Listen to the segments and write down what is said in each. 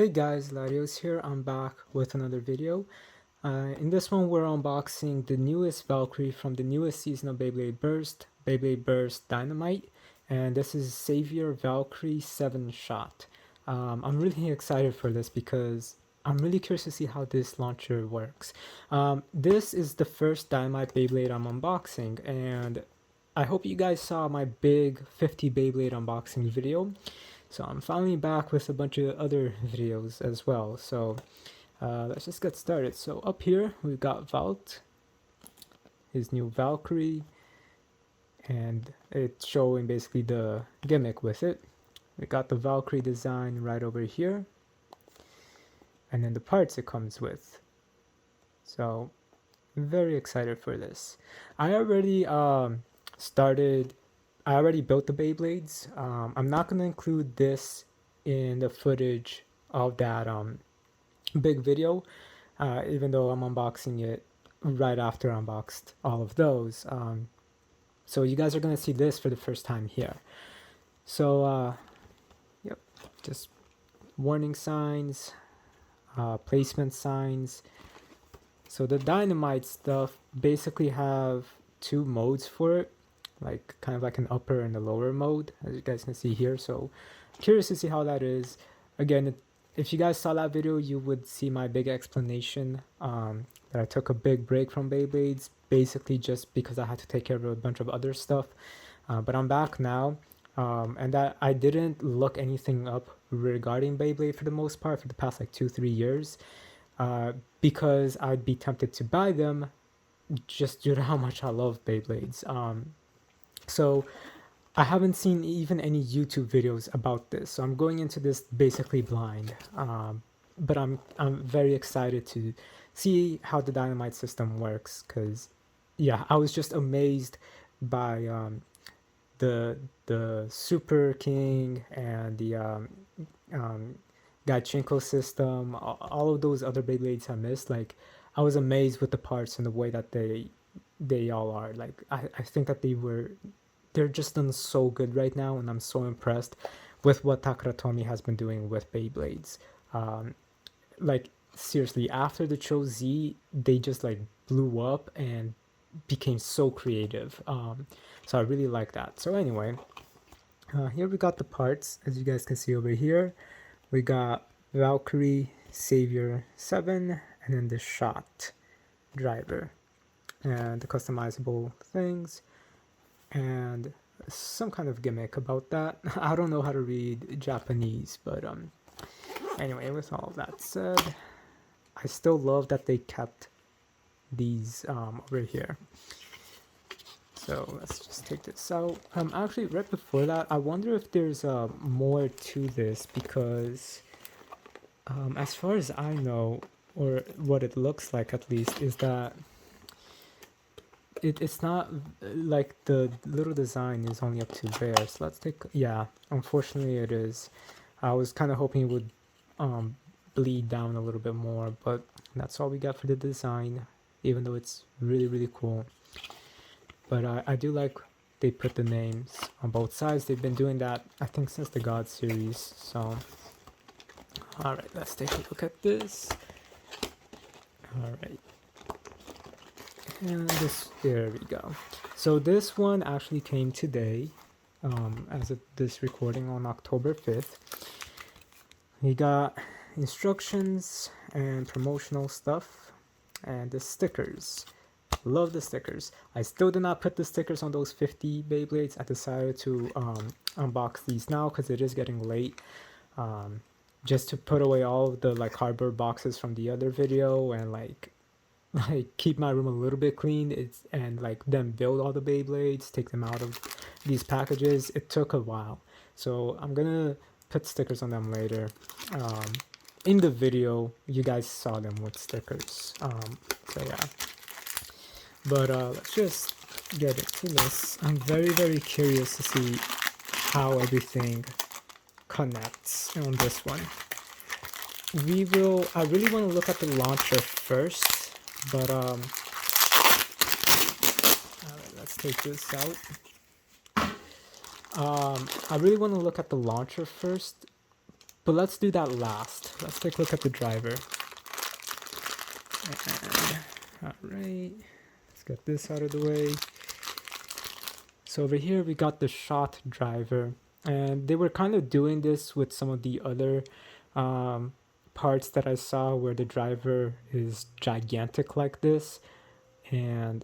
Hey guys, Latios here. I'm back with another video. In this one, we're unboxing the newest Valkyrie from the newest season of Beyblade Burst Dynamite, and this is Savior Valkyrie 7 Shot. I'm really excited for this because I'm really curious to see how this launcher works. This is the first Dynamite Beyblade I'm unboxing, and I hope you guys saw my big 50 Beyblade unboxing video. So I'm finally back with a bunch of other videos as well. So let's just get started. So up here we've got his new Valkyrie, and it's showing basically the gimmick with it. We got the Valkyrie design right over here, and then the parts it comes with. So I'm very excited for this. I already I already built the Beyblades. I'm not going to include this in the footage of that big video, even though I'm unboxing it right after I unboxed all of those. So you guys are going to see this for the first time here. So, yep, just warning signs, placement signs. So the Dynamite stuff basically have two modes for it, like kind of like an upper and a lower mode, as you guys can see here. So curious to see how that is. Again, if you guys saw that video, you would see my big explanation that I took a big break from Beyblades, basically just because I had to take care of a bunch of other stuff. But I'm back now, and that I didn't look anything up regarding Beyblade for the most part for the past like 2-3 years, because I'd be tempted to buy them just due to how much I love Beyblades. So I haven't seen even any YouTube videos about this, so I'm going into this basically blind. But I'm very excited to see how the Dynamite system works, because yeah, I was just amazed by the Super King and the Gaichinko system, all of those other Beyblades I missed. Like, I was amazed with the parts and the way that they all are. Like, I think that they're just done so good right now, and I'm so impressed with what Takara Tomy has been doing with Beyblades. Like, seriously, after the Cho Z, they just like blew up and became so creative. So I really like that. So anyway, here we got the parts, as you guys can see over here. We got Valkyrie, Savior 7, and then the Shot driver, and the customizable things, and some kind of gimmick about that. I don't know how to read Japanese, but anyway, with all of that said, I still love that they kept these over here. So let's just take this out. Actually, right before that, I wonder if there's more to this, because as far as I know, or what it looks like at least, is that it's not like the little design is only up to there. So let's take, yeah, unfortunately it is. I was kind of hoping it would bleed down a little bit more, but that's all we got for the design, even though it's really cool. But I do like they put the names on both sides. They've been doing that, I think, since the God series. So alright, let's take a look at this. Alright, and there we go. So this one actually came today, as of this recording on October 5th. We got instructions and promotional stuff, and the stickers. Love the stickers. I still did not put the stickers on those 50 Beyblades. I decided to unbox these now because it is getting late, just to put away all of the like cardboard boxes from the other video, and like keep my room a little bit clean. And like then build all the Beyblades, take them out of these packages. It took a while, so I'm gonna put stickers on them later. In the video you guys saw them with stickers, so yeah. But let's just get into this. I'm very curious to see how everything connects on this one. I really want to look at the launcher first, but alright, let's take this out. I really want to look at the launcher first, But let's do that last. Let's take a look at the driver. All right, let's get this out of the way. So over here we got the shot driver, and they were kind of doing this with some of the other parts that I saw where the driver is gigantic like this, and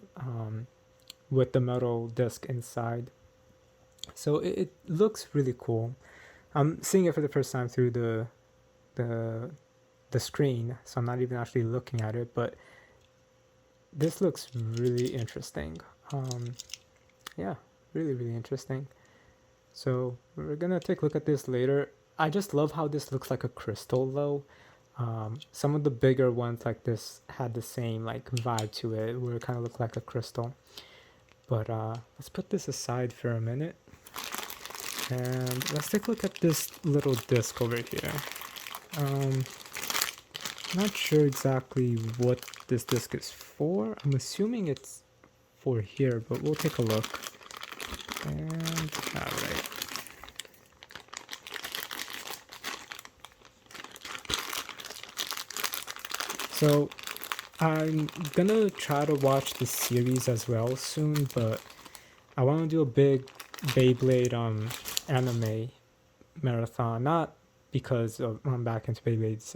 with the metal disc inside. So it looks really cool. I'm seeing it for the first time through the screen, so I'm not even actually looking at it, but this looks really interesting. Yeah, really interesting. So we're gonna take a look at this later. I just love how this looks like a crystal though. Some of the bigger ones like this had the same like vibe to it, where it kind of looked like a crystal. But let's put this aside for a minute, and let's take a look at this little disc over here. Not sure exactly what this disc is for. I'm assuming it's for here, but we'll take a look. And all right. So I'm gonna try to watch this series as well soon, but I want to do a big Beyblade anime marathon. Not because I'm back into Beyblades.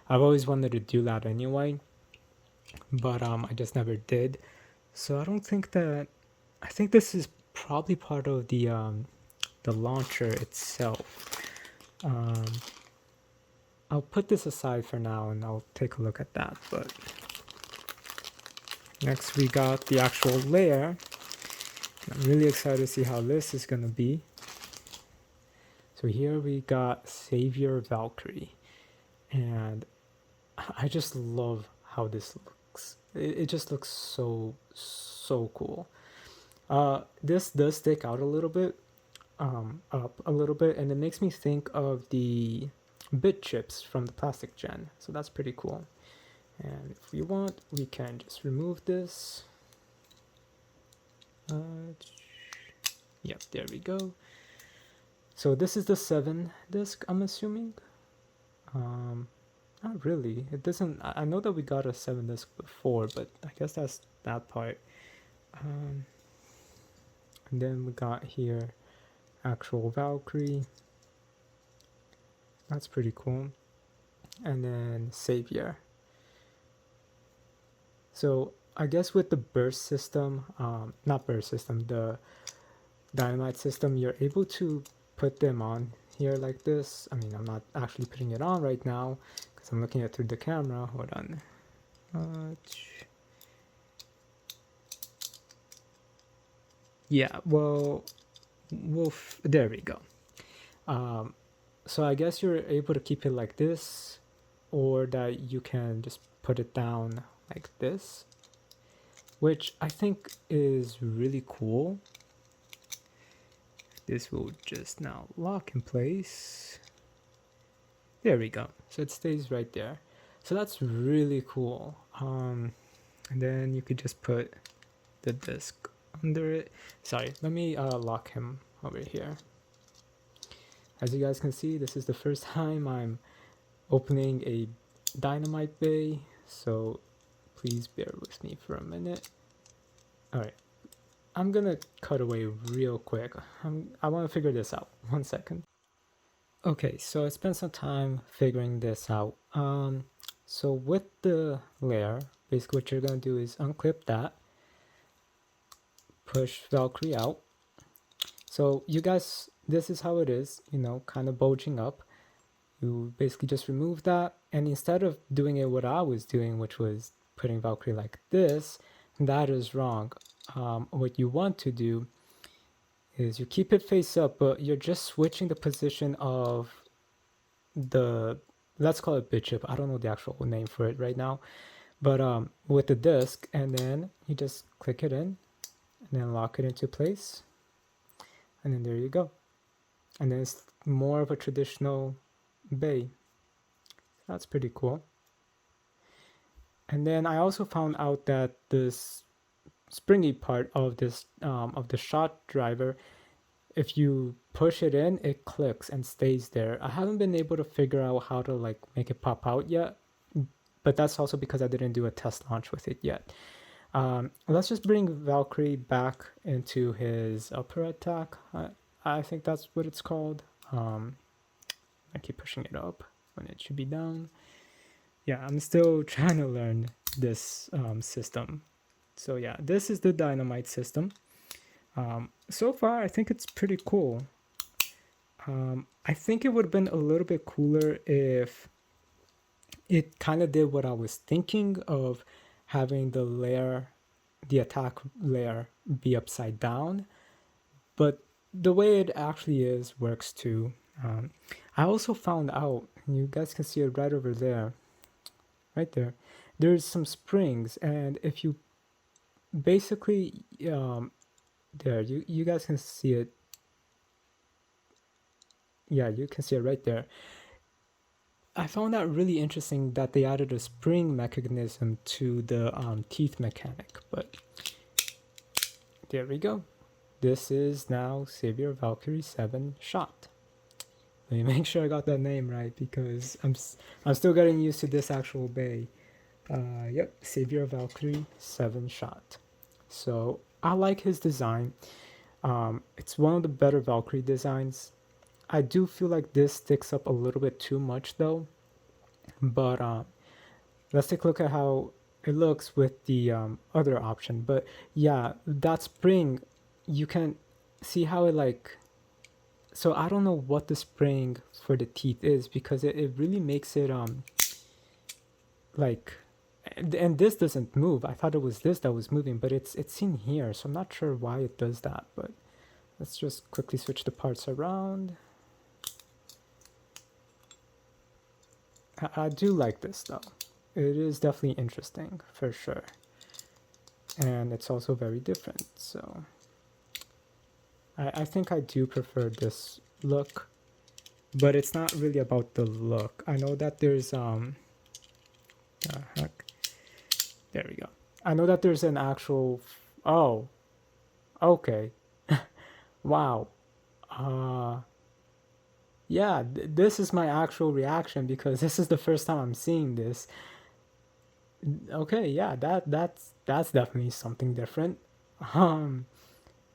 I've always wanted to do that anyway, but I just never did. So I don't think that. I think this is probably part of the launcher itself. I'll put this aside for now and I'll take a look at that. But next we got the actual layer. I'm really excited to see how this is gonna be. So here we got Savior Valkyrie, and I just love how this looks. It just looks so cool. This does stick out a little bit, up a little bit, and it makes me think of the bit chips from the plastic gen, so that's pretty cool. And if we want, we can just remove this. Yep, there we go. So this is the 7 disc, I'm assuming. Not really. It doesn't. I know that we got a 7 disc before, but I guess that's that part. And then we got here actual Valkyrie. That's pretty cool. And then Savior. So I guess with the burst system, not burst system, the Dynamite system, you're able to put them on here like this. I mean, I'm not actually putting it on right now because I'm looking at it through the camera. Hold on. Yeah, well, there we go. So I guess you're able to keep it like this, or that you can just put it down like this, which I think is really cool. This will just now lock in place. There we go. So it stays right there. So that's really cool. And then you could just put the disc under it. Sorry, let me lock him over here. As you guys can see, this is the first time I'm opening a Dynamite bay, so please bear with me for a minute. Alright, I'm gonna cut away real quick. I want to figure this out. 1 second. Okay, so I spent some time figuring this out. So with the layer, basically what you're gonna do is unclip that, push Valkyrie out. So you guys, this is how it is, you know, kind of bulging up. You basically just remove that, and instead of doing it what I was doing, which was putting Valkyrie like this, that is wrong. What you want to do is you keep it face up, but you're just switching the position of the, let's call it bit chip. I don't know the actual name for it right now, but with the disc, and then you just click it in and then lock it into place, and then there you go. And then it's more of a traditional bay. That's pretty cool. And then I also found out that this springy part of this of the shot driver, if you push it in, it clicks and stays there. I haven't been able to figure out how to like make it pop out yet, but that's also because I didn't do a test launch with it yet. Let's just bring Valkyrie back into his upper attack. I think that's what it's called. I keep pushing it up when it should be down. Yeah, I'm still trying to learn this system. So yeah, this is the Dynamite system. So far, I think it's pretty cool. I think it would have been a little bit cooler if it kind of did what I was thinking of, having the attack layer be upside down. But the way it actually is works too. I also found out, you guys can see it right over there, right there, there's some springs, and if you basically, there, you guys can see it. Yeah, you can see it right there. I found that really interesting that they added a spring mechanism to the teeth mechanic, but there we go. This is now Savior Valkyrie 7 shot. Let me make sure I got that name right, because I'm still getting used to this actual bay. Yep, Savior Valkyrie 7 shot. So I like his design. It's one of the better Valkyrie designs. I do feel like this sticks up a little bit too much though, but let's take a look at how it looks with the other option. But yeah, that spring, you can see how it like, so I don't know what the spring for the teeth is, because it really makes it like, and this doesn't move. I thought it was this that was moving, but it's in here, so I'm not sure why it does that. But let's just quickly switch the parts around. I do like this though. It is definitely interesting for sure, and it's also very different. So I think I do prefer this look, but it's not really about the look. I know that there's heck, there we go. I know that there's an actual, oh, okay, wow, yeah, this is my actual reaction, because this is the first time I'm seeing this. Okay, yeah, that's definitely something different.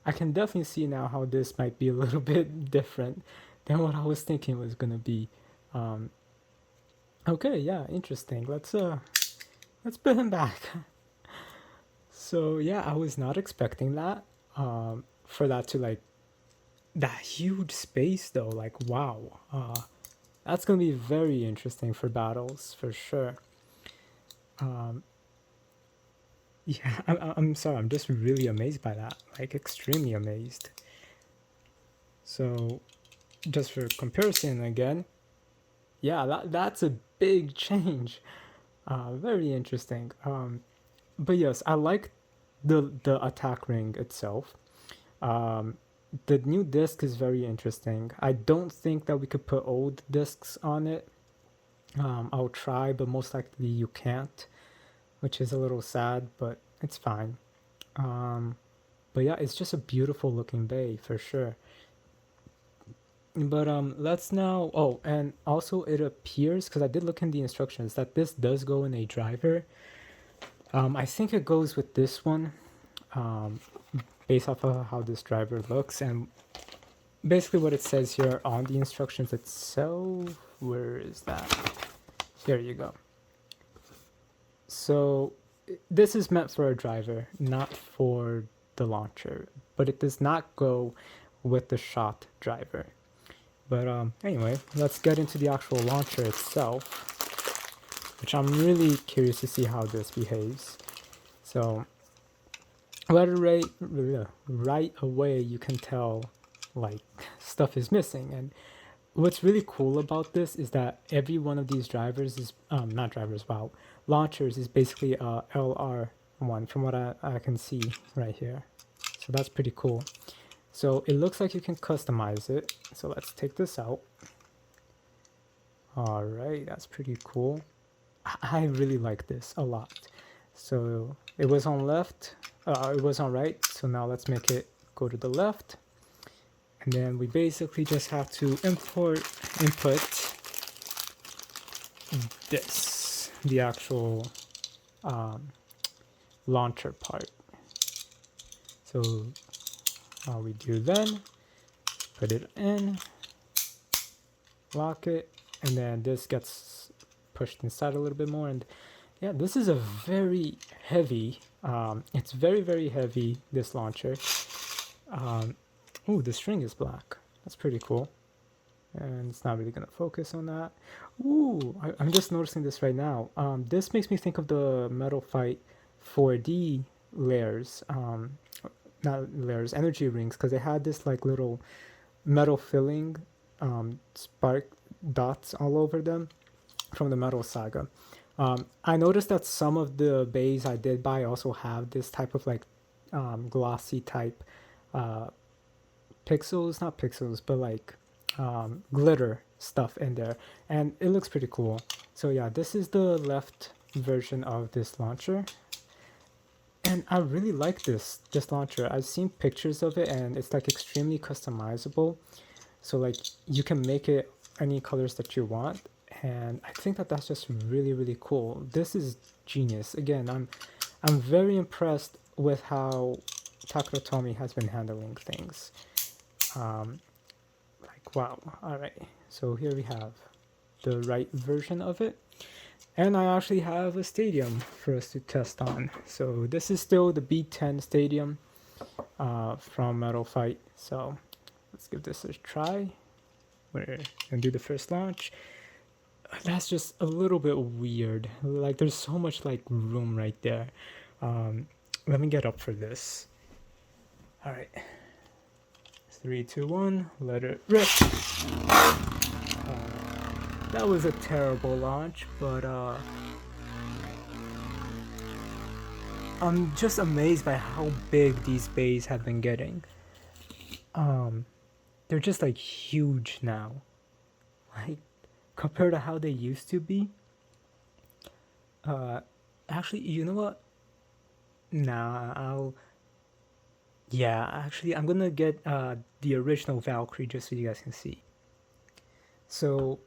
I can definitely see now how this might be a little bit different than what I was thinking it was gonna be. Okay, yeah, interesting. Let's put him back. So yeah, I was not expecting that. For that to like, that huge space though, like wow. That's gonna be very interesting for battles for sure. Yeah, I'm sorry, I'm just really amazed by that, like extremely amazed. So just for comparison again, yeah, that's a big change. Very interesting. But yes, I like the attack ring itself. The new disc is very interesting. I don't think that we could put old discs on it. I'll try, but most likely you can't, which is a little sad, but it's fine. But yeah, it's just a beautiful looking bay for sure. But let's now, oh, and also it appears, because I did look in the instructions, that this does go in a driver. I think it goes with this one, based off of how this driver looks, and basically what it says here on the instructions itself. Where is that? There you go. So this is meant for a driver, not for the launcher, but it does not go with the shot driver. But anyway, let's get into the actual launcher itself, which I'm really curious to see how this behaves. So right away you can tell like stuff is missing, and what's really cool about this is that every one of these drivers is not drivers, wow, launchers is basically a LR1 from what I can see right here. So that's pretty cool. So it looks like you can customize it. So let's take this out. All right, that's pretty cool. I really like this a lot. So it was on left, it was on right. So now let's make it go to the left. And then we basically just have to input this, the actual launcher part. So all we do then, put it in, lock it, and then this gets pushed inside a little bit more. And yeah, this is a very heavy, it's very heavy, this launcher. Ooh, the string is black. That's pretty cool. And it's not really gonna focus on that. Ooh, I'm just noticing this right now. This makes me think of the Metal Fight 4D layers, not layers, energy rings, because they had this like little metal filling spark dots all over them from the Metal Saga. I noticed that some of the beys I did buy also have this type of like glossy type pixels, not pixels, but like glitter stuff in there, and it looks pretty cool. So yeah, this is the left version of this launcher, and I really like this launcher. I've seen pictures of it, and it's like extremely customizable, so like you can make it any colors that you want, and I think that that's just really cool. This is genius. Again, I'm very impressed with how Takara Tomy has been handling things. Like, wow. All right, so here we have the right version of it, and I actually have a stadium for us to test on. So this is still the B10 stadium from Metal Fight. So let's give this a try. We're gonna do the first launch. That's just a little bit weird. Like, there's so much like room right there. Let me get up for this. All right. 3, 2, 1, let it rip. That was a terrible launch, but I'm just amazed by how big these beys have been getting. They're just like huge now, like compared to how they used to be. Actually, you know what? Nah, actually, I'm gonna get the original Valkyrie just so you guys can see. So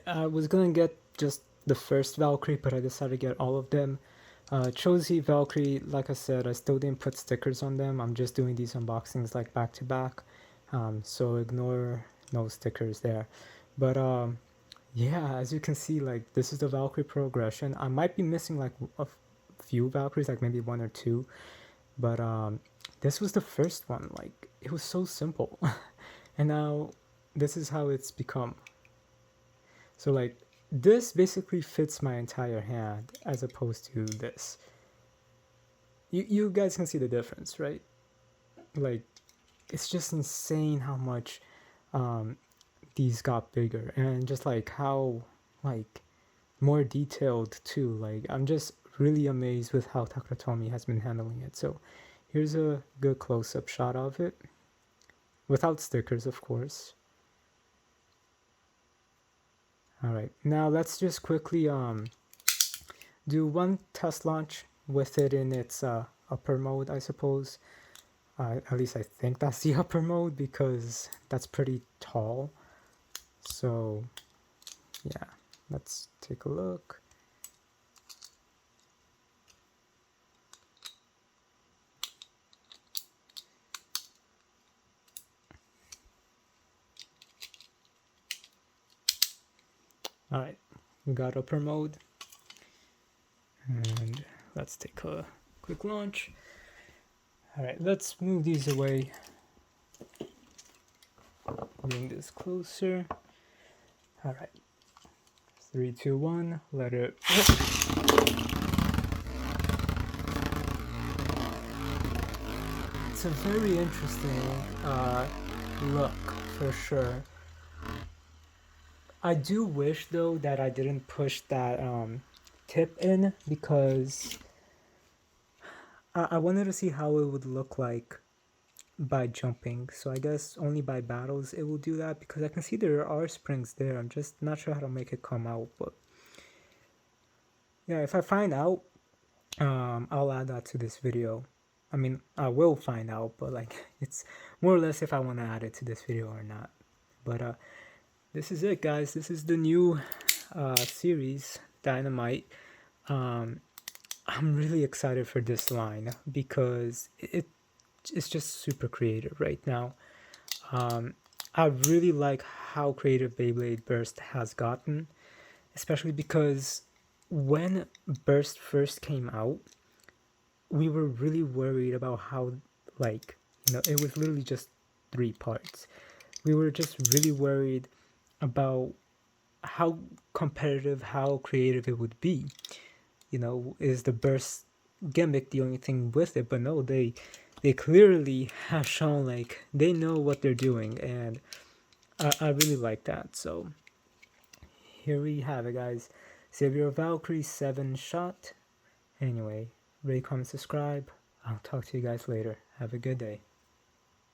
I was gonna get just the first Valkyrie, but I decided to get all of them. Chose the Valkyrie, like I said, I still didn't put stickers on them. I'm just doing these unboxings like back to back, so ignore no stickers there. But yeah, as you can see, like this is the Valkyrie progression. I might be missing like a few Valkyries, like maybe 1 or 2, but this was the first one. Like, it was so simple. And now this is how it's become. So like this basically fits my entire hand as opposed to this. You guys can see the difference, right? Like, it's just insane how much these got bigger, and just like how like more detailed too. Like, I'm just really amazed with how Takara Tomy has been handling it. So here's a good close-up shot of it, without stickers, of course. All right, now let's just quickly do one test launch with it in its upper mode, I suppose. At least I think that's the upper mode, because that's pretty tall. So yeah, let's take a look. All right, we got upper mode, and let's take a quick launch. All right, let's move these away. Bring this closer. All right, 3, 2, 1, let it rip. It's a very interesting look for sure. I do wish though that I didn't push that tip in, because I wanted to see how it would look like by jumping. So I guess only by battles it will do that, because I can see there are springs there. I'm just not sure how to make it come out, but yeah, if I find out, I'll add that to this video. I mean, I will find out, but like, it's more or less if I want to add it to this video or not. But this is it, guys. This is the new series, Dynamite. I'm really excited for this line because it's just super creative right now. I really like how creative Beyblade Burst has gotten, especially because when Burst first came out, we were really worried about how, like, it was literally just 3 parts. We were just really worried about how competitive, how creative it would be. Is the burst gimmick the only thing with it? But no, they clearly have shown like they know what they're doing, and I really like that. So here we have it, guys. Save your Valkyrie 7 shot. Anyway, rate, comment, subscribe. I'll talk to you guys later. Have a good day.